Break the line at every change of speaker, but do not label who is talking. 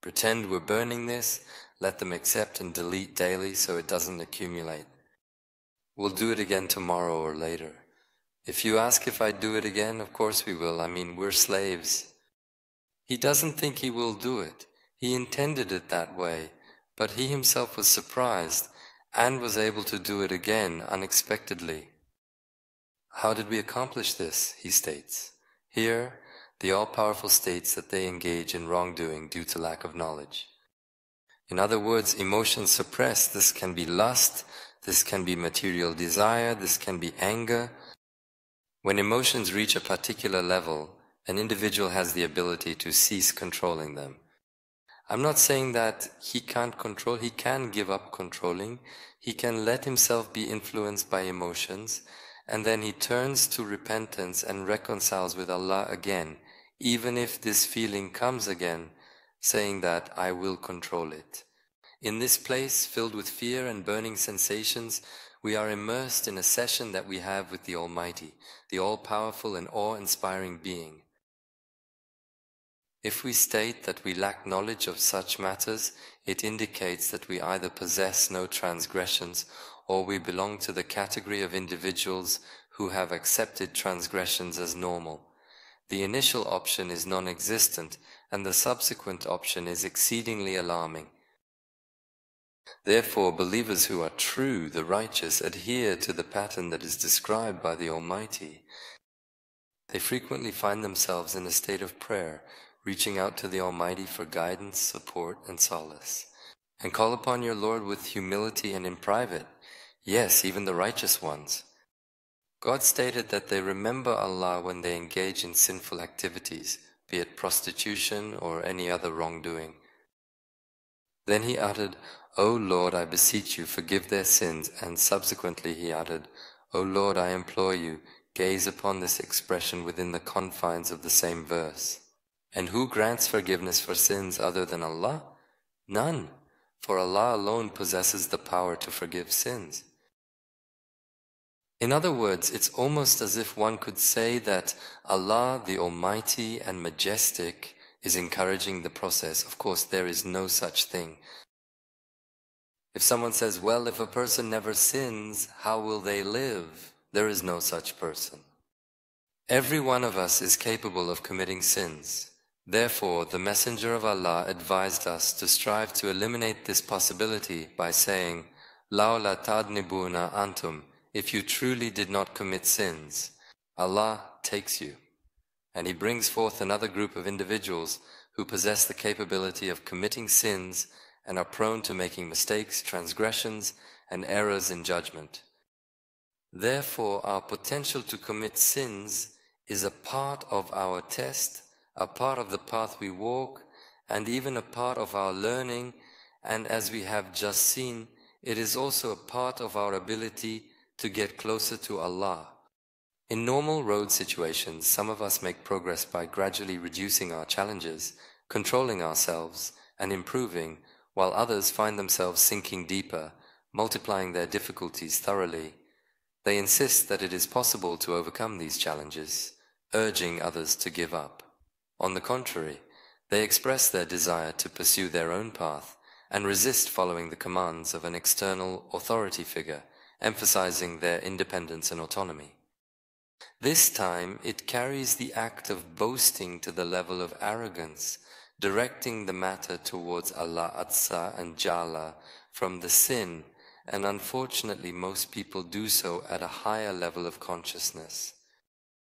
Pretend we're burning this, let them accept and delete daily so it doesn't accumulate. We'll do it again tomorrow or later. If you ask if I'd do it again, of course we will. I mean, we're slaves. He doesn't think he will do it. He intended it that way, but he himself was surprised and was able to do it again unexpectedly. How did we accomplish this? He states. Here, the all-powerful states that they engage in wrongdoing due to lack of knowledge. In other words, emotions suppressed. This can be lust, this can be material desire, this can be anger. When emotions reach a particular level, an individual has the ability to cease controlling them. I'm not saying that he can't control, he can give up controlling, he can let himself be influenced by emotions, and then he turns to repentance and reconciles with Allah again, even if this feeling comes again, saying that I will control it. In this place, filled with fear and burning sensations, we are immersed in a session that we have with the Almighty, the all-powerful and awe-inspiring being. If we state that we lack knowledge of such matters, it indicates that we either possess no transgressions or we belong to the category of individuals who have accepted transgressions as normal. The initial option is non-existent and the subsequent option is exceedingly alarming. Therefore, believers who are true, the righteous, adhere to the pattern that is described by the Almighty. They frequently find themselves in a state of prayer, reaching out to the Almighty for guidance, support, and solace. And call upon your Lord with humility and in private. Yes, even the righteous ones. God stated that they remember Allah when they engage in sinful activities, be it prostitution or any other wrongdoing. Then he uttered, O Lord, I beseech you, forgive their sins, and subsequently he added, O Lord, I implore you, gaze upon this expression within the confines of the same verse. And who grants forgiveness for sins other than Allah? None, for Allah alone possesses the power to forgive sins. In other words, it's almost as if one could say that Allah, the Almighty and Majestic, is encouraging the process. Of course, there is no such thing. If someone says, well, if a person never sins, how will they live? There is no such person. Every one of us is capable of committing sins. Therefore, the Messenger of Allah advised us to strive to eliminate this possibility by saying, "La tadnibuna antum," if you truly did not commit sins, Allah takes you. And He brings forth another group of individuals who possess the capability of committing sins and are prone to making mistakes, transgressions, and errors in judgment. Therefore, our potential to commit sins is a part of our test, a part of the path we walk, and even a part of our learning, and as we have just seen, it is also a part of our ability to get closer to Allah. In normal road situations, some of us make progress by gradually reducing our challenges, controlling ourselves, and improving, while others find themselves sinking deeper, multiplying their difficulties thoroughly. They insist that it is possible to overcome these challenges, urging others to give up. On the contrary, they express their desire to pursue their own path and resist following the commands of an external authority figure, emphasizing their independence and autonomy. This time, it carries the act of boasting to the level of arrogance, directing the matter towards Allah Azza and Jalla from the sin, and unfortunately most people do so at a higher level of consciousness.